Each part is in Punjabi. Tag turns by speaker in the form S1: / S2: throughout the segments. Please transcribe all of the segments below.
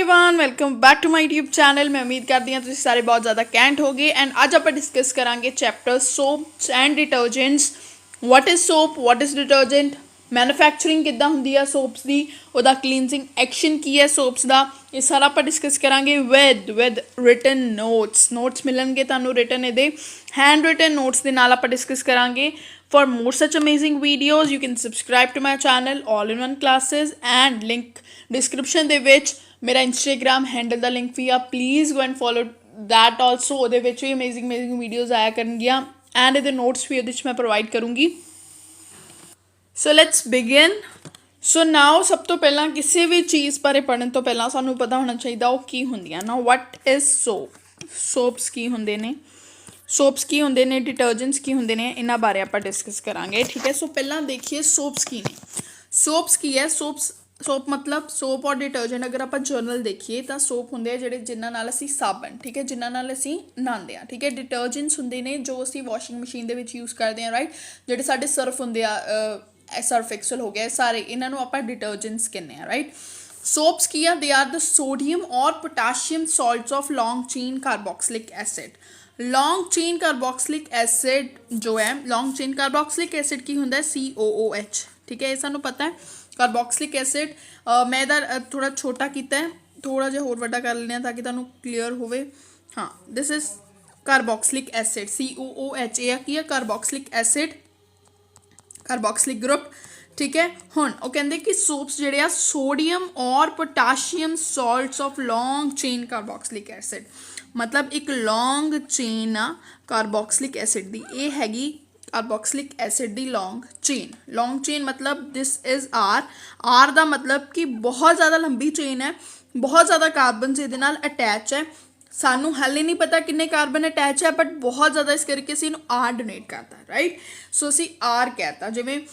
S1: Everyone welcome back to my YouTube channel. मैं उम्मीद करती हूँ तुम सारे बहुत ज़्यादा कैंट हो गए एंड आज आप डिस्कस करांगे chapter soaps and detergents. What is soap, what is detergent, manufacturing किद्दां हुंदी है सोप्स दी, उहदा क्लीनजिंग एक्शन की है सोप्स दा, ये सारा आप डिस्कस करांगे विद रिटन नोट्स मिलणगे तुहानूं रिटन इहदे हैंड रिटन नोट्स दे नाल आप डिस्कस करांगे। For more such amazing videos, you can subscribe to my channel all-in-one classes and link description ਦੇ ਵਿੱਚ ਮੇਰਾ Instagram handle ਦਾ link ਵੀ ਆ, please go and follow that also। ਉਹਦੇ ਵਿੱਚ ਵੀ amazing videos ਆਇਆ ਕਰਨਗੀਆਂ and ਇਹਦੇ notes ਵੀ ਉਹਦੇ 'ਚ ਮੈਂ provide ਕਰੂੰਗੀ। So let's begin। So now ਸਭ ਤੋਂ ਪਹਿਲਾਂ ਕਿਸੇ ਵੀ ਚੀਜ਼ ਬਾਰੇ ਪੜ੍ਹਨ ਤੋਂ ਪਹਿਲਾਂ ਸਾਨੂੰ ਪਤਾ ਹੋਣਾ ਚਾਹੀਦਾ ਉਹ ਕੀ ਹੁੰਦੀਆਂ ਨਾ। what is soap, soaps ਕੀ ਹੁੰਦੇ ਨੇ, सोप्स की होंगे ने, डिटर्जेंट्स की होंगे ने, इन्होंने बारे आप डिस्कस करांगे। ठीक है, सो पहला देखिए सोप्स की ने। सोप्स की है, सोप मतलब सोप और डिटर्जेंट अगर आप जर्नल देखिए तो सोप होंगे जोड़े जिन्होंने नाल असी साबन, ठीक है, जिन्होंने नाल असी नहाते हैं। ठीक है, डिटर्जेंट्स होंगे ने जो असी वॉशिंग मशीन के यूज़ करते हैं, राइट। जोड़े साढ़े सर्फ होंगे सर्फ एक्सल हो गया, सारे इन्हों आप डिटर्जेंट्स कहने हैं, राइट। सोप्स की है, दे आर द सोडियम और potassium salts of long chain carboxylic acid. Long chain carboxylic acid जो है, लॉन्ग चेन कार्बोक्सिलिक एसिड की होंगे COOH। ठीक है, ये सानू पता है। कार्बोक्सिलिक एसिड मैं इधर थोड़ा छोटा किया है, थोड़ा जिहा होर वड्डा कर लें ताकि तुहानू क्लीयर होवे। हाँ, this is carboxylic acid COOH। ये की है कार्बोक्सिलिक एसिड, कार्बोक्सिलिक ग्रुप। ठीक है, हुण वो कहते कि सोप्स जिहड़े आ सोडियम और potassium salts of long chain carboxylic acid, मतलब एक लॉन्ग चेन आ कार्बोक्सिलिक एसिड दी, ये हैगी कार्बोक्सिलिक एसिड दी लॉन्ग चेन मतलब दिस इज़ आर दा मतलब कि बहुत ज़्यादा लंबी चेन है, बहुत ज़्यादा कार्बन से नाल अटैच है। सानू हाले नहीं पता किन्ने कार्बन अटैच है, बट बहुत ज़्यादा इस करके असीं आर डोनेट करता, राइट। सो असीं आर कहता, जिवें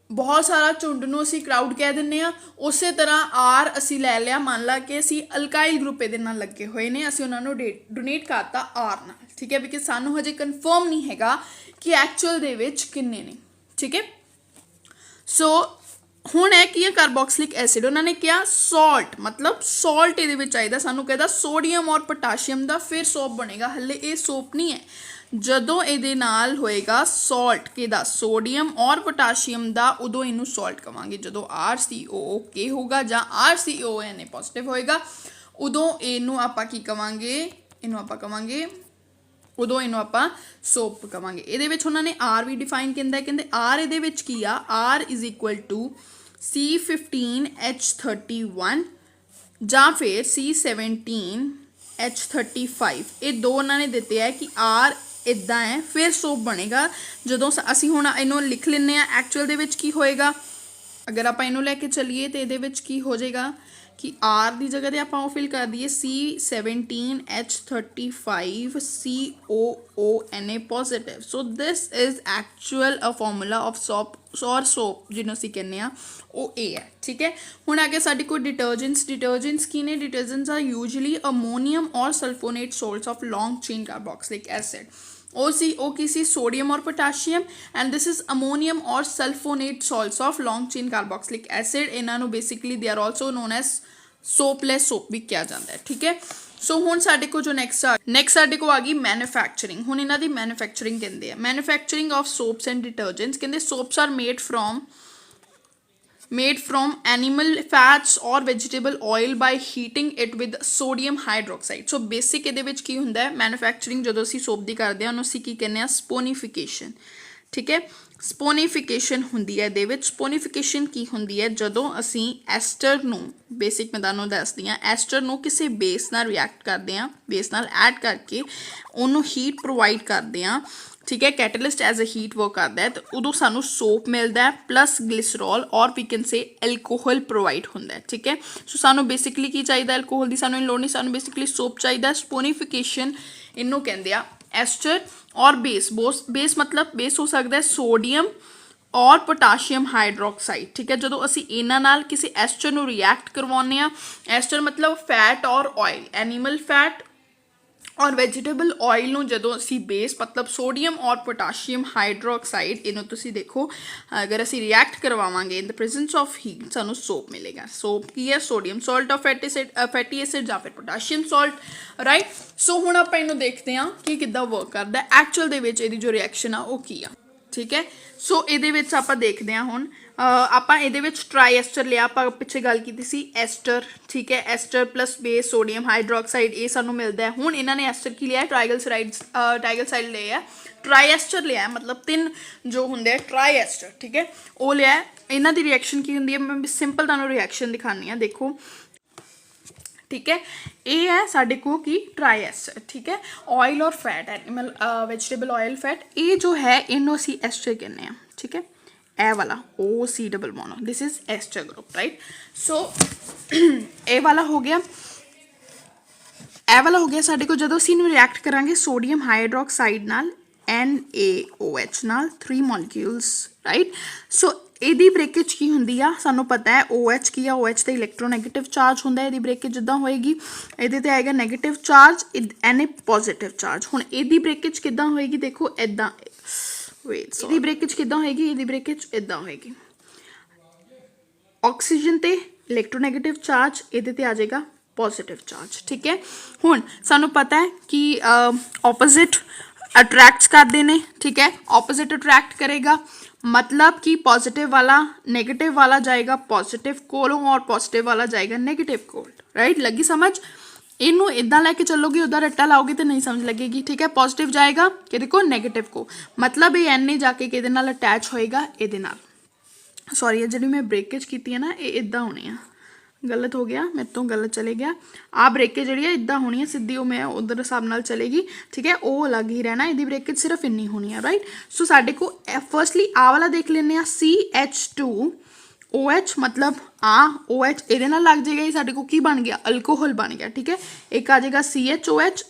S1: बहुत सारा झुंड नूं असीं क्राउड कह दिंदे आ, उस तरह आर असीं लै लिया, मान ला कि असीं अल्काइल ग्रुप इहदे नाल लगे हुए ने, असीं उन्हां नूं डोनेट करता आर नाल। ठीक है, बिकॉज सानू हजे कन्फर्म नहीं हैगा कि एक्चुअल दे विच किन्ने ने। ठीक है, सो हुण है कि कार्बोक्सिलिक एसिड, उन्होंने क्या सॉल्ट मतलब सॉल्ट ये चाहिए, सानू कहता सोडियम और पोटाशियम का फिर सोप बनेगा। हले ये सोप नहीं है, जदों ये नाल होएगा सॉल्ट किहदा सोडियम और पोटाशियम का, उदों इनू सॉल्ट कवांगे। जदों RCOOK होगा जां RCOONA पॉजिटिव होएगा, उदों इनू आपां की कवांगे, इनू आपां कवांगे, उदों इनू आपां सोप कवांगे। इहदे विच उन्होंने आर भी डिफाइन किया, कहते आर इहदे विच की आ, R is equal to C15H31 जां फिर C17H35। ये दो उन्होंने दिते है कि आर इदा है फिर सोप बनेगा। जदों असीं हुण इनू लिख लें एक्चुअल दे विच की होएगा, अगर आप इनू लैके चलीए तो ये की हो जाएगा कि आर की जगह पर आप फिल कर दिए C17H35 COONA positive. So this is actual a formula of soap और सोप जिन्हों असीं कहने वो ए है। ठीक है, हुण आगे साडे कोल डिटर्जेंट्स की ने। डिटर्जेंट्स आर यूजली अमोनियम और sulphonate salts of long chain carboxylic acid. O की सी सोडियम और potassium and this is ammonium और sulphonate salts of long chain carboxylic acid. इन्हों basically they are also known as soapless soap भी किया जाता है। ठीक है, सो हुण साडे को जो नैक्सट साडे को आ गई मैन्युफैक्चरिंग। हुण इन्हां दी मैन्युफैक्चरिंग कहंदे आ, manufacturing of soaps and detergents. कहंदे soaps are made from animal fats or vegetable oil by heating it with sodium hydroxide। so basic ਇਹਦੇ ਵਿੱਚ ਕੀ ਹੁੰਦਾ ਹੈ, ਮੈਨੂਫੈਕਚਰਿੰਗ ਜਦੋਂ ਅਸੀਂ ਸੋਪ ਦੀ ਕਰਦੇ ਹਾਂ ਉਹਨੂੰ ਅਸੀਂ ਕੀ ਕਹਿੰਦੇ ਆ, ਸਪੋਨੀਫਿਕੇਸ਼ਨ। ਠੀਕ ਹੈ, ਸਪੋਨੀਫਿਕੇਸ਼ਨ ਹੁੰਦੀ ਹੈ ਇਹਦੇ ਵਿੱਚ। ਸਪੋਨੀਫਿਕੇਸ਼ਨ ਕੀ ਹੁੰਦੀ ਹੈ, ਜਦੋਂ ਅਸੀਂ ਐਸਟਰ ਨੂੰ, ਬੇਸਿਕ ਮੈਂ ਤੁਹਾਨੂੰ ਦੱਸਦੀ ਹਾਂ, ਐਸਟਰ ਨੂੰ ਕਿਸੇ ਬੇਸ ਨਾਲ ਰਿਐਕਟ ਕਰਦੇ ਹਾਂ, ਬੇਸ ਨਾਲ ਐਡ ਕਰਕੇ ਉਹਨੂੰ ਹੀਟ प्रोवाइड करते हैं। ठीक है, catalyst as a heat work करता है, तो उदों सानू सोप मिलता है प्लस ग्लिसरॉल और वी कैन से एल्कोहल प्रोवाइड होता है। ठीक है, सो सानू बेसिकली की चाहिए, एल्कोहल की सानू लोड़ नहीं, सानू बेसिकली सोप चाहिए। स्पोनीफिकेशन इनू कहते हैं एस्टर और बेस मतलब बेस हो सकता है सोडियम और पोटाशियम हाइड्रोक्साइड। ठीक है, जो असी इन्हां नाल किसी एस्टर नू रिएक्ट करवाने, एस्टर मतलब फैट और ऑयल, एनीमल फैट और ਵੈਜੀਟੇਬਲ ਆਇਲ ਨੂੰ ਜਦੋਂ ਅਸੀਂ ਬੇਸ ਮਤਲਬ ਸੋਡੀਅਮ ਔਰ ਪੋਟਾਸ਼ੀਅਮ ਹਾਈਡਰੋਕਸਾਈਡ ਇਹਨੂੰ ਤੁਸੀਂ ਦੇਖੋ ਅਗਰ ਅਸੀਂ ਰਿਐਕਟ ਕਰਵਾਵਾਂਗੇ ਇਨ ਦ ਪ੍ਰੈਜ਼ੈਂਸ ਆਫ ਹੀਟ ਸਾਨੂੰ ਸੋਪ ਮਿਲੇਗਾ। ਸੋਪ ਕੀ ਹੈ? Sodium salt of fatty acid ਜਾਂ ਫਿਰ ਪੋਟਾਸ਼ੀਅਮ ਸਾਲਟ ਰਾਈਟ। ਸੋ ਹੁਣ ਆਪਾਂ ਇਹਨੂੰ ਦੇਖਦੇ ਹਾਂ ਕਿ ਕਿੱਦਾਂ ਵਰਕ ਕਰਦਾ ਐਕਚੁਅਲ ਦੇ ਵਿੱਚ ਇਹਦੀ ਜੋ ਰਿਐਕਸ਼ਨ ਆ ਉਹ ਕੀ ਆ। ਠੀਕ ਹੈ, ਸੋ ਇਹਦੇ ਵਿੱਚ ਆਪਾਂ ਦੇਖਦੇ ਹਾਂ ਹੁਣ ਆਪਾਂ ਇਹਦੇ ਵਿੱਚ ਟਰਾਈ ਐਸਟਰ ਲਿਆ, ਆਪਾਂ ਪਿੱਛੇ ਗੱਲ ਕੀਤੀ ਸੀ ਐਸਟਰ। ਠੀਕ ਹੈ, Aster plus base sodium hydroxide ਇਹ ਸਾਨੂੰ ਮਿਲਦਾ ਹੈ। ਹੁਣ ਇਹਨਾਂ ਨੇ ਐਸਟਰ ਕੀ ਲਿਆ? ਟ੍ਰਾਈਗਲਸਰਾਈਡ ਲਿਆ, ਟਰਾਈ ਐਸਟਰ ਲਿਆ, ਮਤਲਬ 3 ਜੋ ਹੁੰਦੇ ਆ ਟਰਾਈ ਐਸਟਰ। ਠੀਕ ਹੈ, ਉਹ ਲਿਆ। ਇਹਨਾਂ ਦੀ ਰਿਐਕਸ਼ਨ ਕੀ ਹੁੰਦੀ ਹੈ? ਮੈਂ ਸਿੰਪਲ ਤੁਹਾਨੂੰ ਰਿਐਕਸ਼ਨ ਦਿਖਾਉਂਦੀ ਹਾਂ, ਦੇਖੋ। ਠੀਕ ਹੈ, ਇਹ ਹੈ ਸਾਡੇ ਕੋਲ ਕੀ? Try Aster. ਠੀਕ ਹੈ, ਆਇਲ ਔਰ fat animal vegetable oil fat, ਇਹ ਜੋ ਹੈ ਇਹਨੂੰ ਅਸੀਂ ਐਸਟਰ ਕਹਿੰਦੇ ਹਾਂ। ਠੀਕ ਹੈ, ਇਹ ਵਾਲਾ OC double mono, this is ester group right. So ਇਹ ਵਾਲਾ ਹੋ ਗਿਆ, ਇਹ ਵਾਲਾ ਹੋ ਗਿਆ ਸਾਡੇ ਕੋਲ। ਜਦੋਂ ਅਸੀਂ ਇਹਨੂੰ ਰਿਐਕਟ ਕਰਾਂਗੇ ਸੋਡੀਅਮ ਹਾਈਡਰੋਕਸਾਈਡ ਨਾਲ NaOH ਨਾਲ 3 ਮੋਲੀਕਿਊਲਸ ਰਾਈਟ। ਸੋ ਇਹਦੀ ਬ੍ਰੇਕੇਜ ਕੀ ਹੁੰਦੀ ਆ? ਸਾਨੂੰ ਪਤਾ ਹੈ OH ਕੀ ਆ? OH ਤੇ ਇਲੈਕਟ੍ਰੋਨੈਗੇਟਿਵ ਚਾਰਜ ਹੁੰਦਾ। ਇਹਦੀ ਬ੍ਰੇਕੇਜ ਜਿੱਦਾਂ ਹੋਏਗੀ ਇਹਦੇ ਤੇ ਆਏਗਾ negative charge, Na positive charge. ਹੁਣ ਇਹਦੀ ਬ੍ਰੇਕੇਜ ਕਿੱਦਾਂ ਹੋਏਗੀ? ਦੇਖੋ ਇੱਦਾਂ, ਵੇਟ, ਇਹਦੀ ਬ੍ਰੇਕੇਜ ਕਿੱਦਾਂ ਹੋਏਗੀ? ਇਹਦੀ ਬ੍ਰੇਕੇਜ ਇੱਦਾਂ ਹੋਏਗੀ। ਆਕਸੀਜਨ ਤੇ ਇਲੈਕਟ੍ਰੋਨੈਗੇਟਿਵ ਚਾਰਜ, ਇਹਦੇ ਤੇ ਆ ਜਾਏਗਾ ਪੋਜ਼ਿਟਿਵ ਚਾਰਜ। ਠੀਕ ਹੈ, ਹੁਣ ਸਾਨੂੰ ਪਤਾ ਹੈ ਕਿ ਆਪੋਜ਼ਿਟ ਅਟਰੈਕਟਸ ਕਰਦੇ ਨੇ। ਠੀਕ ਹੈ, ਆਪੋਜ਼ਿਟ ਅਟਰੈਕਟ ਕਰੇਗਾ मतलब कि पॉजिटिव वाला नेगेटिव वाला जाएगा पॉजिटिव कोल और पॉजिटिव वाला जाएगा नेगेटिव कोल राइट। लगी समझ? इनू इदा लैके चलोगे उदा रट्टा लाओगे तो नहीं समझ लगेगी। ठीक है, पॉजिटिव जाएगा कि देखो नेगेटिव को, मतलब ये एन जाके कि अटैच होएगा ये, सॉरी ये जी मैं ब्रेकेज की है ना ये इदा होनी है, गलत हो गया मेरे तो, गलत चले गया। आ ब्रेकेज जी इदा होनी है सीधी, मैं उधर हिसाब नाल चलेगी। ठीक है, वो अलग ही रहना, यदि ब्रेकेज सिर्फ इन्नी होनी है राइट। सो साडे को फर्स्टली आ वाला देख लेने CH2OH, मतलब आ OH ये लग जाएगा, ये साडे को की बन गया? अल्कोहल बन गया। ठीक है, एक आ जाएगा CHOH,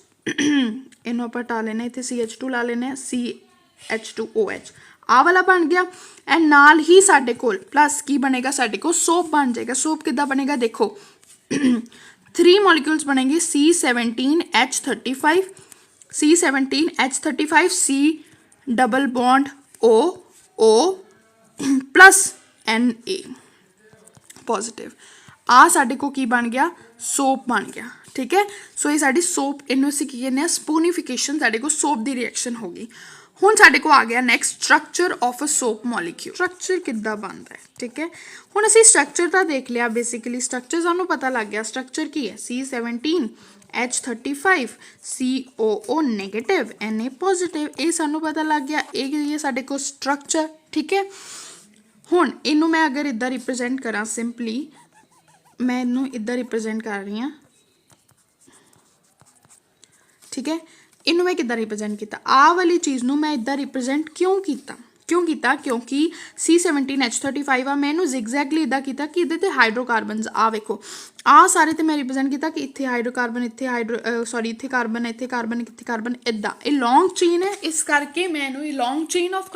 S1: इनू आप हटा लेना, इतने CH2 ला लेने, CH2OH आ वाला बन गया। एंड नाल ही साडे कोल प्लस की बनेगा? साडे को सोप बन जाएगा। सोप किद्दां बनेगा? देखो 3 मॉलिक्यूल्स बनेंगे C17H35, C17H35, C double bond O plus Na positive. आ साडे को की बन गया? सोप बन गया। ठीक है, सो ये साडी सोप, इनू असीं की कहने स्पूनिफिकेशन, साडे को सोप दी रिएक्शन होगी। हुण साडे को आ गया next structure of a soap molecule. Structure किद्दां बनदा है? ठीक है, हुण असीं स्ट्रक्चर तां देख लिया, बेसिकली स्ट्रक्चर सानूं पता लग गया। स्ट्रक्चर की है? C17H35, COO negative, Na positive, ये सानूं पता लग गया। ये साडे को स्ट्रक्चर। ठीक है, हुण इनू मैं अगर इदां रिप्रजेंट करा, सिंपली मैं इनू इदां रिप्रजेंट कर रही हाँ। ठीक है, इनू मैं किद्दां रिप्रजेंट किया? आ वाली चीज़ नूं मैं इदां रिप्रजेंट क्यों किया? क्योंकि C17H35 आ, मैं इनू एग्जैक्टली इदां किया कि इहदे ते हाइड्रोकार्बनस आ वेखो, आ सारे ते मैं रिप्रजेंट किया कि इत्थे हाइड्रोकार्बन, इत्थे सॉरी इत्थे कार्बन, इत्थे कार्बन, इत्थे कार्बन, इदां ये लॉन्ग चेन है, इस करके मैं इनू लॉन्ग चेन ऑफ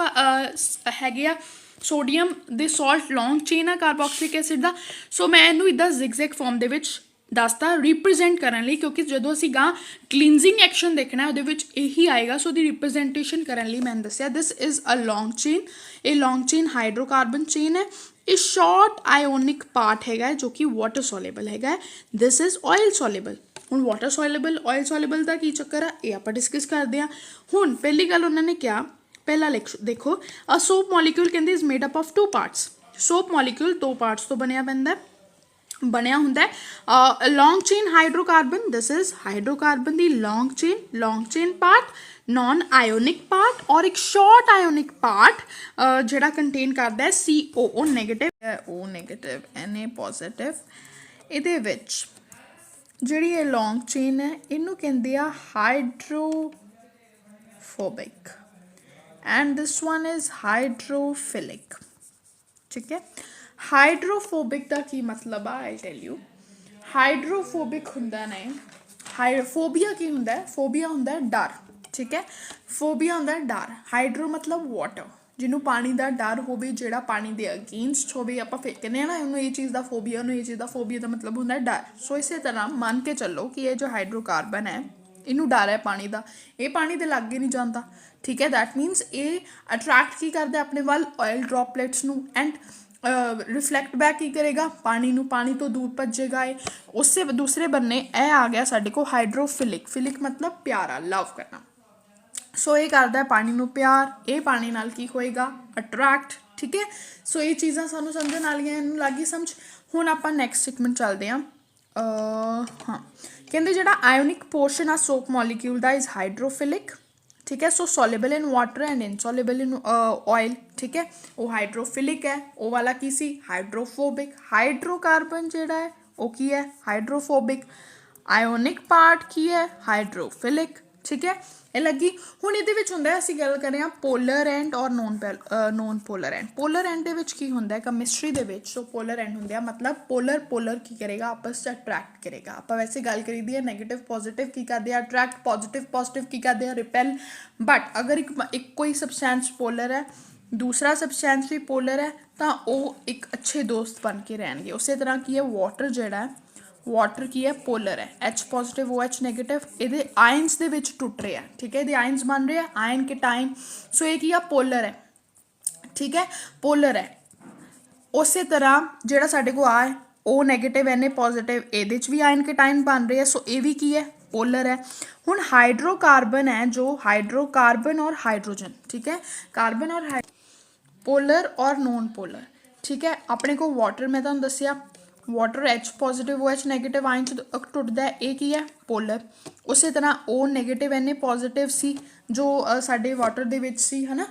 S1: हैगे आ सोडियम दे सॉल्ट, लॉन्ग चेन है कार्बोक्सिलिक एसिड का। सो मैं इनू इदां जिगजैग फॉर्म दे विच दसता रिप्रजेंट करने लिए, क्योंकि जो असी गां क्लीनजिंग एक्शन देखना है वो यही आएगा। सो दी रिप्रजेंटेशन करने लिए मैंने दसिया this is a long chain. ये लॉन्ग चेन हाइड्रोकार्बन चेन है। ये शॉर्ट आयोनिक पार्ट है जो कि वाटर सॉलेबल है। This is oil soluble. हुण वाटर सॉलेबल ऑयल सॉलेबल का की चक्कर है ये आप डिस्कस करते हैं। हुण पहली गल उन्होंने क्या, पहला देखो अ सोप मॉलिक्यूल कहते is made up of 2 parts. Soap molecule 2 parts तो बनया हुंदा है। Long chain hydrocarbon, this is hydrocarbon दी long chain part, non ionic part, और एक शॉर्ट आयोनिक पार्ट जिहड़ा कंटेन करता है COO negative, O negative, Na positive. इहदे विच जिहड़ी ये लॉन्ग चेन है इनू कहंदे आ hydrophobic and this one is hydrophilic. ठीक है, हाइड्रोफोबिक का की मतलब आई टेल यू। हाइड्रोफोबिक हुंदा ने, फोबिया की हुंदा है? फोबिया हुंदा है डर। ठीक है, फोबिया हुंदा है डर। हाइड्रो मतलब वाटर, जिन्हों पानी का डर होवे, जिहड़ा पानी के अगेंस्ट होवे, आपां फिर कहने ना उन्होंने ये चीज़ का फोबिया, उन्होंने ये चीज़ का फोबिया का मतलब हुंदा है डर। सो इस तरह मान के चलो कि ये जो हाइड्रोकार्बन है ਇਹਨੂੰ ਡਰ ਹੈ ਪਾਣੀ ਦਾ, ਇਹ ਪਾਣੀ ਦੇ ਲਾਗੇ ਨਹੀਂ ਜਾਂਦਾ, ਠੀਕ ਹੈ। ਦੈਟ ਮੀਨਸ ਇਹ ਅਟਰੈਕਟ ਕੀ ਕਰਦਾ ਆਪਣੇ ਵੱਲ ਆਇਲ ਡ੍ਰੌਪਲੇਟਸ ਨੂੰ, ਐਂਡ ਰਿਫਲੈਕਟ ਬੈਕ ਕੀ ਕਰੇਗਾ ਪਾਣੀ ਨੂੰ, ਪਾਣੀ ਤੋਂ ਦੂਰ ਭੱਜੇਗਾ ਇਹ। ਉਸੇ ਦੂਸਰੇ ਬੰਨੇ ਇਹ ਆ ਗਿਆ ਸਾਡੇ ਕੋਲ ਹਾਈਡਰੋਫਿਲਿਕ, ਫਿਲਿਕ ਮਤਲਬ ਪਿਆਰਾ, ਲਵ ਕਰਨਾ। ਸੋ ਇਹ ਕਰਦਾ ਪਾਣੀ ਨੂੰ ਪਿਆਰ, ਇਹ ਪਾਣੀ ਨਾਲ ਕੀ ਹੋਏਗਾ ਅਟਰੈਕਟ, ਠੀਕ ਹੈ। ਸੋ ਇਹ ਚੀਜ਼ਾਂ ਸਾਨੂੰ ਸਮਝਣ ਵਾਲੀਆਂ, ਇਹਨੂੰ ਲੱਗ ਗਈ ਸਮਝ। ਹੁਣ ਆਪਾਂ ਨੈਕਸਟ ਸਟੇਟਮੈਂਟ ਚੱਲਦੇ ਹਾਂ। ਹਾਂ ਕਹਿੰਦੇ ਜਿਹੜਾ ਆਇਓਨਿਕ ਪੋਰਸ਼ਨ ਆ ਸੋਪ ਮੋਲੀਕਿਊਲ ਦਾ ਇਜ਼ ਹਾਈਡਰੋਫਿਲਿਕ, ਠੀਕ ਹੈ। So soluble in water and insoluble in oil, ਠੀਕ ਹੈ। ਉਹ ਹਾਈਡਰੋਫਿਲਿਕ ਹੈ, ਉਹ ਵਾਲਾ ਕੀ ਸੀ ਹਾਈਡਰੋਫੋਬਿਕ। ਹਾਈਡਰੋਕਾਰਬਨ ਜਿਹੜਾ ਹੈ ਉਹ ਕੀ ਹੈ ਹਾਈਡਰੋਫੋਬਿਕ, ਆਇਓਨਿਕ ਪਾਰਟ ਕੀ ਹੈ ਹਾਈਡਰੋਫਿਲਿਕ, ਠੀਕ ਹੈ। ਇਹ ਲੱਗੀ। ਹੁਣ ਇਹਦੇ ਵਿੱਚ ਹੁੰਦਾ ਅਸੀਂ ਗੱਲ ਕਰ ਰਹੇ ਹਾਂ ਪੋਲਰ ਐਂਡ ਔਰ non polar and. Polar and ਦੇ ਵਿੱਚ ਕੀ ਹੁੰਦਾ ਕੈਮਿਸਟਰੀ ਦੇ ਵਿੱਚ, ਸੋ ਪੋਲਰ ਐਂਡ ਹੁੰਦੇ ਆ ਮਤਲਬ ਪੋਲਰ ਕੀ ਕਰੇਗਾ ਆਪਸ 'ਚ ਅਟਰੈਕਟ ਕਰੇਗਾ। ਆਪਾਂ ਵੈਸੇ ਗੱਲ ਕਰੀਦੀ ਹੈ ਨੈਗੇਟਿਵ ਪੋਜ਼ੀਟਿਵ ਕੀ ਕਰਦੇ ਆ ਅਟਰੈਕਟ, ਪੋਜ਼ੀਟਿਵ ਕੀ ਕਰਦੇ ਆ ਰਿਪੈਲ। ਬਟ ਅਗਰ ਇੱਕ ਕੋਈ ਸਬਸਟੈਂਸ ਪੋਲਰ ਹੈ, ਦੂਸਰਾ ਸਬਸਟੈਂਸ ਵੀ ਪੋਲਰ ਹੈ, ਤਾਂ ਉਹ ਇੱਕ ਅੱਛੇ ਦੋਸਤ ਬਣ ਕੇ ਰਹਿਣਗੇ। ਉਸੇ ਤਰ੍ਹਾਂ ਕੀ ਹੈ ਵਾਟਰ ਜਿਹੜਾ ਹੈ, ਵਾਟਰ ਕੀ ਹੈ ਪੋਲਰ ਹੈ, H ਪੋਜ਼ੀਟਿਵ OH ਨੈਗੇਟਿਵ, ਇਹਦੇ ਆਇਨਸ ਦੇ ਵਿੱਚ ਟੁੱਟ ਰਿਹਾ, ਠੀਕ ਹੈ, ਇਹਦੇ ਆਇਨਸ ਬਣ ਰਹੇ ਆ ਆਇਨ ਕੇ ਟਾਈਮ। ਸੋ ਇਹ ਕੀ ਆ ਪੋਲਰ ਹੈ, ਠੀਕ ਹੈ, ਪੋਲਰ ਹੈ। ਉਸੇ ਤਰ੍ਹਾਂ ਜਿਹੜਾ ਸਾਡੇ ਕੋਲ ਆ O ਨੈਗੇਟਿਵ Na ਪੋਜ਼ੀਟਿਵ, ਇਹਦੇ 'ਚ ਵੀ ਆਇਨ ਕੇ ਟਾਈਮ ਬਣ ਰਹੇ ਆ, ਸੋ ਇਹ ਵੀ ਕੀ ਹੈ ਪੋਲਰ ਹੈ। ਹੁਣ ਹਾਈਡਰੋਕਾਰਬਨ ਹੈ ਜੋ ਹਾਈਡਰੋਕਾਰਬਨ ਔਰ ਹਾਈਡਰੋਜਨ, ਠੀਕ ਹੈ, ਕਾਰਬਨ ਔਰ ਪੋਲਰ ਔਰ ਨੋਨ ਪੋਲਰ, ਠੀਕ ਹੈ। ਆਪਣੇ ਕੋਲ ਵਾਟਰ ਮੈਂ ਤੁਹਾਨੂੰ ਦੱਸਿਆ water H positive OH negative ion 'ਚ ਟੁੱਟਦਾ, ਇਹ ਕੀ ਹੈ ਪੋਲਰ। ਉਸੇ ਤਰ੍ਹਾਂ O ਨੈਗੇਟਿਵ Na ਪੋਜ਼ੀਟਿਵ ਸੀ ਜੋ ਸਾਡੇ ਵਾਟਰ ਦੇ ਵਿੱਚ ਸੀ, ਹੈ ਨਾ,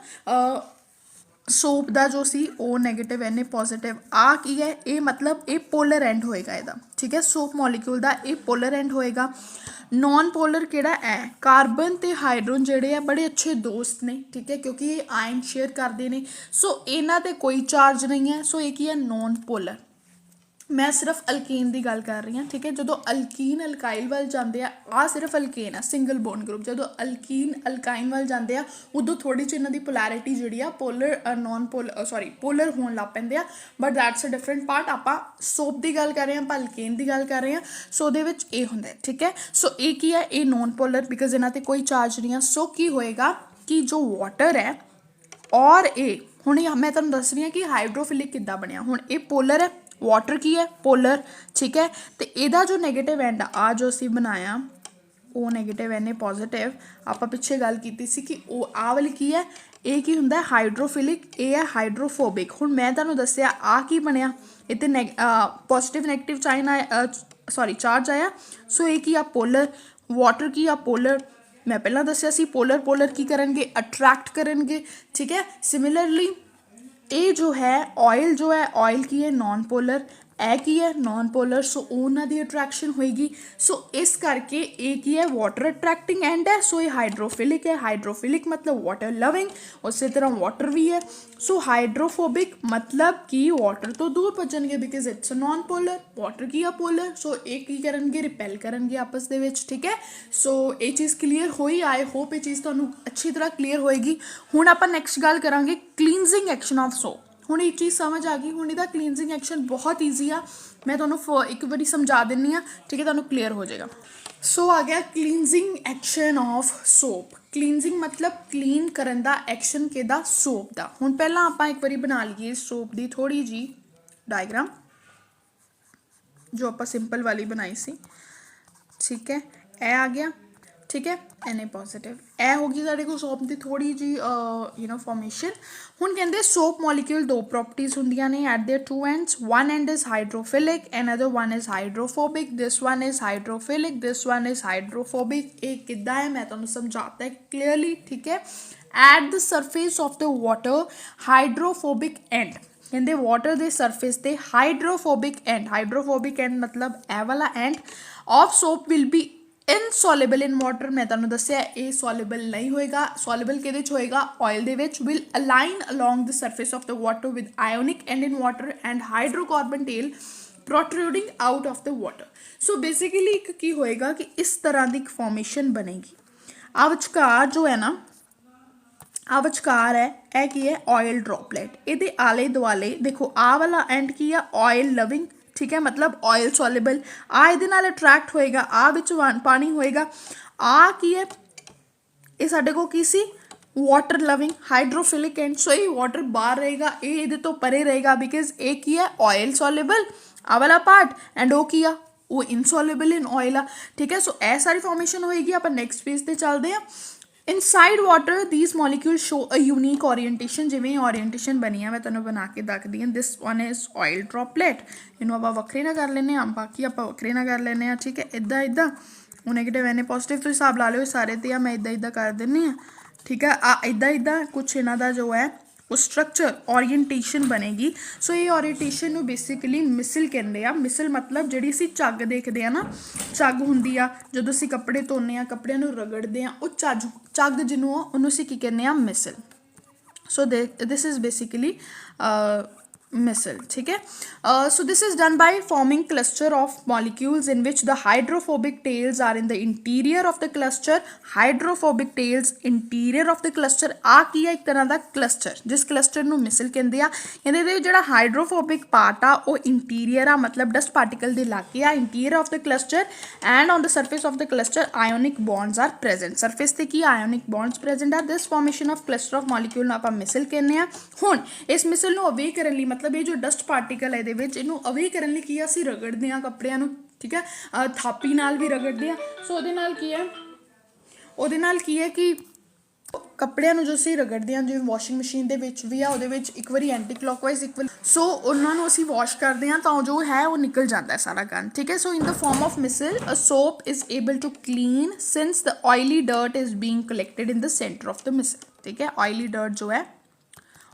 S1: ਸੋਪ ਦਾ ਜੋ ਸੀ O ਨੈਗੇਟਿਵ Na ਪੋਜ਼ੀਟਿਵ, ਆ ਕੀ ਹੈ ਇਹ ਮਤਲਬ ਇਹ ਪੋਲਰ ਐਂਡ ਹੋਏਗਾ ਇਹਦਾ, ਠੀਕ ਹੈ। ਸੋਪ ਮੋਲੀਕਿਊਲ ਦਾ ਇਹ ਪੋਲਰ ਐਂਡ ਹੋਏਗਾ। ਨੋਨ ਪੋਲਰ ਕਿਹੜਾ ਹੈ ਕਾਰਬਨ ਤੇ ਹਾਈਡਰੋਜਨ ਜਿਹੜੇ ਆ ਬੜੇ ਅੱਛੇ ਦੋਸਤ ਨੇ, ਠੀਕ ਹੈ, ਕਿਉਂਕਿ ਇਹ ਆਇਨ ਸ਼ੇਅਰ ਕਰਦੇ ਨੇ, ਸੋ ਇਹਨਾਂ ਤੇ ਕੋਈ ਚਾਰਜ ਨਹੀਂ ਹੈ, ਸੋ ਇਹ ਕੀ ਹੈ ਨੋਨ ਪੋਲਰ। ਮੈਂ ਸਿਰਫ ਅਲਕੇਨ ਦੀ ਗੱਲ ਕਰ ਰਹੀ ਹਾਂ, ਠੀਕ ਹੈ। ਜਦੋਂ ਅਲਕੀਨ ਅਲਕਾਈਲ ਵੱਲ ਜਾਂਦੇ ਆ, ਆਹ ਸਿਰਫ ਅਲਕੇਨ ਆ ਸਿੰਗਲ ਬੌਂਡ ਗਰੁੱਪ, ਜਦੋਂ ਅਲਕੀਨ ਅਲਕਾਈਨ ਵੱਲ ਜਾਂਦੇ ਆ ਉਦੋਂ ਥੋੜ੍ਹੀ ਜਿਹੀ ਇਹਨਾਂ ਦੀ ਪੋਲੈਰਿਟੀ ਜਿਹੜੀ ਆ ਪੋਲਰ ਹੋਣ ਲੱਗ ਪੈਂਦੇ ਆ, but that's a different part. ਆਪਾਂ ਸੋਪ ਦੀ ਗੱਲ ਕਰ ਰਹੇ ਹਾਂ, ਆਪਾਂ ਅਲਕੇਨ ਦੀ ਗੱਲ ਕਰ ਰਹੇ ਹਾਂ, ਸੋ ਉਹਦੇ ਵਿੱਚ ਇਹ ਹੁੰਦਾ, ਠੀਕ ਹੈ। ਸੋ ਇਹ ਕੀ ਹੈ ਇਹ ਨੋਨ ਪੋਲਰ, ਬਿਕੋਜ਼ ਇਹਨਾਂ ਤੇ ਕੋਈ ਚਾਰਜ ਨਹੀਂ ਆ। ਸੋ ਕੀ ਹੋਏਗਾ ਕਿ ਜੋ ਵਾਟਰ ਹੈ ਔਰ ਇਹ ਹੁਣ ਮੈਂ ਤੁਹਾਨੂੰ ਦੱਸ ਰਹੀ ਹਾਂ ਕਿ ਹਾਈਡਰੋਫਿਲਿਕ ਕਿੱਦਾਂ ਬਣਿਆ। ਹੁਣ ਇਹ ਪੋਲਰ ਹੈ, ਵਾਟਰ ਕੀ ਹੈ ਪੋਲਰ, ਠੀਕ ਹੈ। ਤੇ ਇਹਦਾ ਜੋ ਨੈਗੇਟਿਵ ਐਂਡ ਆ ਜੋ ਅਸੀਂ ਬਣਾਇਆ O ਨੈਗੇਟਿਵ Na ਪੋਜ਼ੀਟਿਵ, ਆਪਾਂ ਪਿੱਛੇ ਗੱਲ ਕੀਤੀ ਸੀ ਕਿ ਉਹ ਆਹ ਵਾਲੀ ਕੀ ਹੈ ਇਹ ਕੀ ਹੁੰਦਾ ਹਾਈਡਰੋਫਿਲਿਕ, ਇਹ ਹੈ ਹਾਈਡਰੋਫੋਬਿਕ। ਹੁਣ ਮੈਂ ਤੁਹਾਨੂੰ ਦੱਸਿਆ ਆ ਕੀ ਬਣਿਆ, ਇਹ ਤੇ ਪੋਜ਼ੀਟਿਵ ਨੈਗੇਟਿਵ ਚਾਰਜ ਆਇਆ, ਸੋ ਇਹ ਕੀ ਆ ਪੋਲਰ। ਵਾਟਰ ਕੀ ਆ ਪੋਲਰ, ਮੈਂ ਪਹਿਲਾਂ ਦੱਸਿਆ ਸੀ ਪੋਲਰ ਕੀ ਕਰਨਗੇ ਅਟਰੈਕਟ ਕਰਨਗੇ, ਠੀਕ ਹੈ। ਸਿਮਿਲਰਲੀ ਇਹ ਜੋ ਹੈ ਆਇਲ ਕੀ ਹੈ ਨॉन ਪੋਲਰ, ਇਹ ਕੀ ਹੈ ਨॉन ਪੋਲਰ, ਸੋ ਉਹਨਾਂ ਦੀ ਅਟਰੈਕਸ਼ਨ ਹੋਏਗੀ। ਸੋ ਇਸ ਕਰਕੇ ਇਹ ਕੀ ਹੈ ਵਾਟਰ ਅਟਰੈਕਟਿੰਗ ਐਂਡ ਹੈ, ਸੋ ਇਹ ਹਾਈਡਰੋਫਿਲਿਕ ਹੈ। ਹਾਈਡਰੋਫਿਲਿਕ ਮਤਲਬ ਵਾਟਰ ਲਵਿੰਗ, ਉਸੇ ਤਰ੍ਹਾਂ ਵਾਟਰ ਵੀ ਹੈ। ਸੋ ਹਾਈਡਰੋਫੋਬਿਕ ਮਤਲਬ ਕਿ ਵਾਟਰ ਤੋਂ ਦੂਰ ਭੱਜਣਗੇ, ਬਿਕਾਜ਼ ਇਟਸ ਨॉन ਪੋਲਰ। ਵਾਟਰ ਕੀ ਆ ਪੋਲਰ, ਸੋ ਇਹ ਕੀ ਕਰਨਗੇ ਰਿਪੈਲ ਕਰਨਗੇ ਆਪਸ ਦੇ ਵਿੱਚ, ਠੀਕ ਹੈ। ਸੋ ਇਹ ਚੀਜ਼ ਕਲੀਅਰ ਹੋਈ, ਆਈ ਹੋਪ ਇਹ ਚੀਜ਼ ਤੁਹਾਨੂੰ ਅੱਛੀ ਤਰ੍ਹਾਂ ਕਲੀਅਰ ਹੋਏਗੀ। ਹੁਣ ਆਪਾਂ ਨੈਕਸਟ ਗੱਲ ਕਰਾਂਗੇ ਕਲੀਨਜ਼ਿੰਗ ਐਕਸ਼ਨ ਆਫ ਸੋਪ। ਹੁਣ ਇਹ ਚੀਜ਼ ਸਮਝ ਆ ਗਈ। ਹੁਣ ਇਹਦਾ ਕਲੀਨਜ਼ਿੰਗ ਐਕਸ਼ਨ ਬਹੁਤ ਈਜ਼ੀ ਆ, ਮੈਂ ਤੁਹਾਨੂੰ ਇੱਕ ਵਾਰੀ ਸਮਝਾ ਦਿੰਦੀ ਹਾਂ, ਠੀਕ ਹੈ, ਤੁਹਾਨੂੰ ਕਲੀਅਰ ਹੋ ਜਾਏਗਾ। ਸੋ ਆ ਗਿਆ cleansing action of soap. Cleansing ਮਤਲਬ ਕਲੀਨ ਕਰਨ ਦਾ ਐਕਸ਼ਨ ਕਿਹਦਾ ਸੋਪ ਦਾ। ਹੁਣ ਪਹਿਲਾਂ ਆਪਾਂ ਇੱਕ ਵਾਰੀ ਬਣਾ ਲਈਏ ਸੋਪ ਦੀ ਥੋੜੀ ਜੀ ਡਾਇਗਰਾਮ ਜੋ ਆਪਾਂ ਸਿੰਪਲ ਵਾਲੀ ਬਣਾਈ ਸੀ, ਠੀਕ ਹੈ। ਇਹ ਆ ਗਿਆ, ਠੀਕ ਹੈ, Na ਪੋਜ਼ੀਟਿਵ, ਇਹ ਹੋ ਗਈ ਸਾਡੇ ਕੋਲ ਸੋਪ ਦੀ ਥੋੜੀ ਜੀ ਫਾਰਮੇਸ਼ਨ। ਹੁਣ ਕਹਿੰਦੇ ਸੋਪ ਮੋਲੀਕਿਊਲ ਦੋ ਪ੍ਰੋਪਰਟੀਜ਼ ਹੁੰਦੀਆਂ ਨੇ at there two ends. One and is hydrophilic, another one is hydrophobic, this one is hydrophilic, this one is hydrophobic. ਇਹ ਕਿੱਦਾਂ ਹੈ ਮੈਂ ਤੁਹਾਨੂੰ ਸਮਝਾਤਾ ਹੈ ਕਲੀਅਰਲੀ, ਠੀਕ ਹੈ। At the surface of the water hydrophobic end, ਕਹਿੰਦੇ ਵਾਟਰ ਦੇ ਸਰਫੇਸ ਤੇ ਹਾਈਡਰੋਫੋबिक एंड ਮਤਲਬ ਇਹ ਵਾਲਾ end of soap will be insoluble in water. मैं ਤੁਹਾਨੂੰ ਦੱਸਿਆ ਇਹ ਸੋਲੇਬਲ ਨਹੀਂ ਹੋਏਗਾ। ਸੋਲੇਬਲ ਕਿਹਦੇ 'ਚ ਹੋਏਗਾ ਆਇਲ ਦੇ ਵਿੱਚ। Will align along the surface of the water with ionic end in water and hydrocarbon tail protruding out of the water. So basically ਇੱਕ ਕੀ ਹੋਏਗਾ ਕਿ ਇਸ ਤਰ੍ਹਾਂ ਦੀ ਇੱਕ ਫਾਰਮੇਸ਼ਨ ਬਣੇਗੀ। ਆ ਵਿਚਕਾਰ ਜੋ ਹੈ ਨਾ, ਆ ਵਿਚਕਾਰ ਹੈ ਇਹ ਕੀ ਹੈ ਆਇਲ ਡ੍ਰੌਪਲੇਟ। ਇਹਦੇ ਆਲੇ ਦੁਆਲੇ ਦੇਖੋ ਆਹ ਵਾਲਾ ਐਂਡ ਕੀ ਆ ਆਇਲ ਲਵਿੰਗ, ठीक है, मतलब ऑयल सॉलेबल। आ ਇਹਦੇ ਨਾਲ ਅਟਰੈਕਟ ਹੋਏਗਾ, ਆ ਵਿੱਚ ਪਾਣੀ ਹੋਏਗਾ। ਆ ਕੀ ਹੈ, ਇਹ ਸਾਡੇ ਕੋਲ ਕੀ ਸੀ, ਵਾਟਰ ਲਵਿੰਗ ਹਾਈਡਰੋਫਿਲਿਕ ਐਂਡ, ਸੋ ਇਹ ਵਾਟਰ ਬਾਹਰ ਰਹੇਗਾ, ਇਹ ਇਹਦੇ ਤੋਂ ਪਰੇ ਰਹੇਗਾ ਬਿਕਾਜ਼ ਇਹ ਕੀ ਹੈ, ਆਇਲ ਸੋਲੇਬਲ ਆ ਵਾਲਾ ਪਾਰਟ, ਐਂਡ ਉਹ ਕੀ ਆ, ਉਹ ਇਨਸੋਲੇਬਲ ਇਨ ਆਇਲ ਆ। ਠੀਕ ਹੈ, ਸੋ ਇਹ ਸਾਰੀ ਫਾਰਮੇਸ਼ਨ ਹੋਏਗੀ। ਆਪਾਂ ਨੈਕਸਟ ਪੇਜ ਤੇ ਚੱਲਦੇ ਹਾਂ। Inside water these molecule show a unique orientation, ਜਿਵੇਂ ਓਰੀਐਂਟੇਸ਼ਨ ਬਣੀ ਆ ਮੈਂ ਤੁਹਾਨੂੰ ਬਣਾ ਕੇ ਦੱਸਦੀ ਹਾਂ। This one is oil droplet, ਇਹਨੂੰ ਆਪਾਂ ਵੱਖਰੇ ਨਾ ਕਰ ਲੈਂਦੇ ਹਾਂ, ਬਾਕੀ ਆਪਾਂ ਵੱਖਰੇ ਨਾ ਕਰ ਲੈਂਦੇ ਹਾਂ। ਠੀਕ ਹੈ, ਇੱਦਾਂ ਇੱਦਾਂ, ਉਹ ਨੈਗੇਟਿਵ ਐਨੇ ਪੋਜ਼ੀਟਿਵ ਤੋਂ ਹਿਸਾਬ ਲਾ ਲਿਓ ਸਾਰੇ ਤੇ ਆ, ਮੈਂ ਇੱਦਾਂ ਇੱਦਾਂ ਕਰ ਦਿੰਦੀ ਹਾਂ। ਠੀਕ ਹੈ, ਆ ਇੱਦਾਂ ਇੱਦਾਂ ਕੁਛ ਇਹਨਾਂ ਦਾ ਜੋ ਹੈ ਉਹ ਸਟਰਕਚਰ ਓਰੀਐਂਟੇਸ਼ਨ ਬਣੇਗੀ। ਸੋ ਇਹ ਓਰੀਐਂਟੇਸ਼ਨ ਨੂੰ ਬੇਸਿਕਲੀ ਮਿਸਲ ਕਹਿੰਦੇ ਆ। ਮਿਸਲ ਮਤਲਬ ਜਿਹੜੀ ਅਸੀਂ ਝੱਗ ਦੇਖਦੇ ਆ ਨਾ, ਝੱਗ ਹੁੰਦੀ ਆ ਜਦੋਂ ਅਸੀਂ ਕੱਪੜੇ ਧੋਂਦੇ ਆ, ਕੱਪੜਿਆਂ ਨੂੰ ਰਗੜਦੇ ਆ, ਉਹ ਝੱਗ ਜਿਹਨੂੰ ਆ ਉਹਨੂੰ ਅਸੀਂ ਕੀ ਕਹਿੰਦੇ ਆ, ਮਿਸਲ। ਸੋ ਦਿਸ ਇਜ਼ ਬੇਸਿਕਲੀ missile, ठीक है। So this is done by forming cluster of molecules in which the hydrophobic tails are in the interior of the cluster, hydrophobic tails interior of the cluster। ਆ ਕੀ ਹੈ, ਇੱਕ ਤਰ੍ਹਾਂ ਦਾ ਕਲਸਟਰ, ਜਿਸ ਕਲਸਟਰ ਨੂੰ ਮਿਸਲ ਕਹਿੰਦੇ ਆ। ਇਹਦੇ ਦੇ ਜਿਹੜਾ ਹਾਈਡਰੋਫੋਬਿਕ ਪਾਰਟ ਆ ਉਹ ਇੰਟੀਰੀਅਰ ਆ, ਮਤਲਬ ਡਸਟ ਪਾਰਟੀਕਲ ਦੇ ਲਾਗੇ ਆ, interior of the cluster, and on the surface of the cluster ionic bonds are present. Surface ਤੇ ਕੀ ਆਇਓਨਿਕ ਬੌਂਡਸ ਪ੍ਰੈਜ਼ੈਂਟ ਆ। This formation of cluster of molecule ਨੂੰ ਆਪਾਂ ਮਿਸਲ ਕਹਿੰਦੇ ਆ। ਹੁਣ ਇਸ ਮਿਸਲ ਨੂੰ ਅਵੇ ਕਰਨ ਲਈ, ਮਤਲਬ ਇਹ ਜੋ ਡਸਟ ਪਾਰਟੀਕਲ ਹੈ ਇਹਦੇ ਵਿੱਚ, ਇਹਨੂੰ ਅਵੇ ਕਰਨ ਲਈ ਕੀ ਆ, ਅਸੀਂ ਰਗੜਦੇ ਹਾਂ ਕੱਪੜਿਆਂ ਨੂੰ। ਠੀਕ ਹੈ, ਥਾਪੀ ਨਾਲ ਵੀ ਰਗੜਦੇ ਆ। ਸੋ ਉਹਦੇ ਨਾਲ ਕੀ ਹੈ ਕਿ ਕੱਪੜਿਆਂ ਨੂੰ ਜੋ ਅਸੀਂ ਰਗੜਦੇ ਹਾਂ, ਜਿਵੇਂ ਵਾਸ਼ਿੰਗ ਮਸ਼ੀਨ ਦੇ ਵਿੱਚ ਵੀ ਆ, ਉਹਦੇ ਵਿੱਚ ਇੱਕ ਵਾਰੀ ਐਂਟੀ ਕਲੌਕਵਾਈਜ਼, ਇੱਕ ਵਾਰੀ, ਸੋ ਉਹਨਾਂ ਨੂੰ ਅਸੀਂ ਵਾਸ਼ ਕਰਦੇ ਹਾਂ ਤਾਂ ਜੋ ਹੈ ਉਹ ਨਿਕਲ ਜਾਂਦਾ ਹੈ ਸਾਰਾ ਗੰਦ। ਠੀਕ ਹੈ, ਸੋ ਇਨ ਦ form of micelle a soap is able to clean since the oily dirt is being collected in the centre of the micelle. ਠੀਕ ਹੈ, ਆਇਲੀ ਡਰਟ ਜੋ ਹੈ,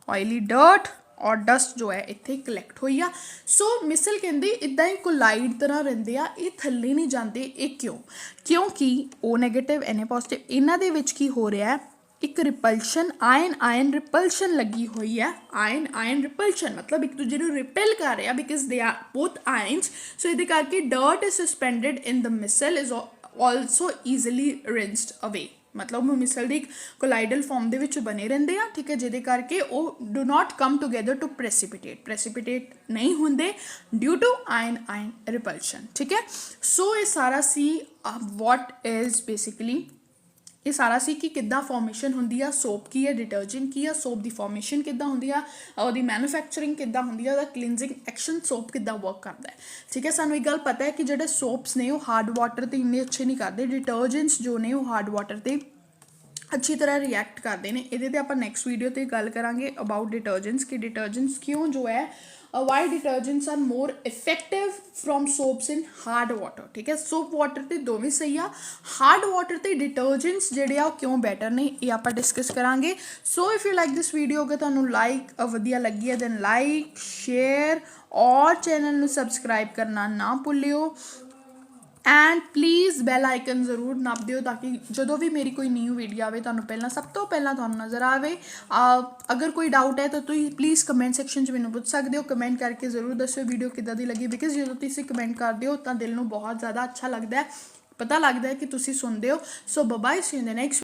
S1: ਆਇਲੀ ਡਰਟ ਔਰ ਡਸਟ ਜੋ ਹੈ ਇੱਥੇ ਕਲੈਕਟ ਹੋਈ ਆ। ਸੋ ਮਿਸਲ ਕਹਿੰਦੇ ਇੱਦਾਂ ਹੀ ਕੋਲਾਈਡ ਤਰ੍ਹਾਂ ਰਹਿੰਦੇ ਆ, ਇਹ ਥੱਲੇ ਨਹੀਂ ਜਾਂਦੇ। ਇਹ ਕਿਉਂ? ਕਿਉਂਕਿ O ਨੈਗੇਟਿਵ ਐਨ ਏ ਪੋਜ਼ੀਟਿਵ, ਇਹਨਾਂ ਦੇ ਵਿੱਚ ਕੀ ਹੋ ਰਿਹਾ ਹੈ, ਇੱਕ ਰਿਪਲਸ਼ਨ, ਆਇਨ ਰਿਪਲਸ਼ਨ ਲੱਗੀ ਹੋਈ ਹੈ। ਆਇਨ ਰਿਪਲਸ਼ਨ ਮਤਲਬ ਇੱਕ ਦੂਜੇ ਨੂੰ ਰਿਪੈਲ ਕਰ ਰਿਹਾ because they are both ions. ਸੋ ਇਹਦੇ ਕਰਕੇ dirt is suspended in the Misl is also easily ਰਿੰਸਡ ਅਵੇ, ਮਤਲਬ ਉਹ ਮਿਸਲ ਦੀ ਇੱਕ ਕੋਲਾਈਡਲ ਫਾਰਮ ਦੇ ਵਿੱਚ ਬਣੇ ਰਹਿੰਦੇ ਆ। ਠੀਕ ਹੈ, ਜਿਹਦੇ ਕਰਕੇ ਉਹ do not come together to precipitate ਨਹੀਂ ਹੁੰਦੇ ਡਿਊ ਟੂ ਆਇਨ ਰਿਪਲਸ਼ਨ। ਠੀਕ ਹੈ, ਸੋ ਇਹ ਸਾਰਾ ਸੀ ਵਾਟ ਇਜ਼ ਬੇਸਿਕਲੀ, ਇਹ ਸਾਰਾ ਸੀ ਕਿ ਕਿੱਦਾਂ ਫਾਰਮੇਸ਼ਨ ਹੁੰਦੀ ਆ, ਸੋਪ ਕੀ ਹੈ, ਡਿਟਰਜੈਂਟ ਕੀ ਆ, ਸੋਪ ਦੀ ਫਾਰਮੇਸ਼ਨ ਕਿੱਦਾਂ ਹੁੰਦੀ ਆ, ਉਹਦੀ ਮੈਨੂਫੈਕਚਰਿੰਗ ਕਿੱਦਾਂ ਹੁੰਦੀ ਆ, ਉਹਦਾ ਕਲੀਨਜ਼ਿੰਗ ਐਕਸ਼ਨ ਸੋਪ ਕਿੱਦਾਂ ਵਰਕ ਕਰਦਾ ਹੈ। ਠੀਕ ਹੈ, ਸਾਨੂੰ ਇਹ ਗੱਲ ਪਤਾ ਹੈ ਕਿ ਜਿਹੜੇ ਸੋਪਸ ਨੇ ਉਹ ਹਾਰਡ ਵਾਟਰ 'ਤੇ ਇੰਨੇ ਅੱਛੇ ਨਹੀਂ ਕਰਦੇ, ਡਿਟਰਜੈਂਟਸ ਜੋ ਨੇ ਉਹ ਹਾਰਡ ਵਾਟਰ 'ਤੇ ਅੱਛੀ ਤਰ੍ਹਾਂ ਰਿਐਕਟ ਕਰਦੇ ਨੇ। ਇਹਦੇ 'ਤੇ ਆਪਾਂ ਨੈਕਸਟ ਵੀਡੀਓ 'ਤੇ ਗੱਲ ਕਰਾਂਗੇ ਅਬਾਊਟ ਡਿਟਰਜੈਂਟਸ, ਕਿ ਡਿਟਰਜੈਂਟਸ ਕਿਉਂ ਜੋ ਹੈ why detergents are more effective from soaps in hard water। ਠੀਕ ਹੈ, ਸੋਪ ਵਾਟਰ ਤੇ ਦੋਵੇਂ ਸਹੀ ਆ, ਹਾਰਡ ਵਾਟਰ ਤੇ ਡਿਟਰਜੈਂਟਸ ਜਿਹੜੇ ਆ ਉਹ ਕਿਉਂ ਬੈਟਰ ਨੇ, ਇਹ ਆਪਾਂ ਡਿਸਕਸ ਕਰਾਂਗੇ। ਸੋ if you like this video, ਅਗਰ ਤੁਹਾਨੂੰ ਵਧੀਆ ਲੱਗੀ ਹੈ ਦੈਨ ਲਾਈਕ, ਸ਼ੇਅਰ ਔਰ ਚੈਨਲ ਨੂੰ ਸਬਸਕ੍ਰਾਈਬ ਕਰਨਾ ਨਾ ਭੁੱਲਿਓ। ਐਂਡ ਪਲੀਜ਼ ਬੈਲ ਆਈਕਨ ਜ਼ਰੂਰ ਨੱਪ ਦਿਓ ਤਾਂ ਕਿ ਜਦੋਂ ਵੀ ਮੇਰੀ ਕੋਈ ਨਿਊ ਵੀਡੀਓ ਆਵੇ ਤੁਹਾਨੂੰ ਸਭ ਤੋਂ ਪਹਿਲਾਂ ਤੁਹਾਨੂੰ ਨਜ਼ਰ ਆਵੇ। ਅਗਰ ਕੋਈ ਡਾਊਟ ਹੈ ਤਾਂ ਤੁਸੀਂ ਪਲੀਜ਼ ਕਮੈਂਟ ਸੈਕਸ਼ਨ 'ਚ ਮੈਨੂੰ ਪੁੱਛ ਸਕਦੇ ਹੋ। ਕਮੈਂਟ ਕਰਕੇ ਜ਼ਰੂਰ ਦੱਸਿਓ ਵੀਡੀਓ ਕਿੱਦਾਂ ਦੀ ਲੱਗੀ, ਬਿਕਾਜ਼ ਜਦੋਂ ਤੁਸੀਂ ਕਮੈਂਟ ਕਰਦੇ ਹੋ ਤਾਂ ਦਿਲ ਨੂੰ ਬਹੁਤ ਜ਼ਿਆਦਾ ਅੱਛਾ ਲੱਗਦਾ ਹੈ, ਪਤਾ ਲੱਗਦਾ ਹੈ ਕਿ ਤੁਸੀਂ ਸੁਣਦੇ ਹੋ। So bye, see you in the next.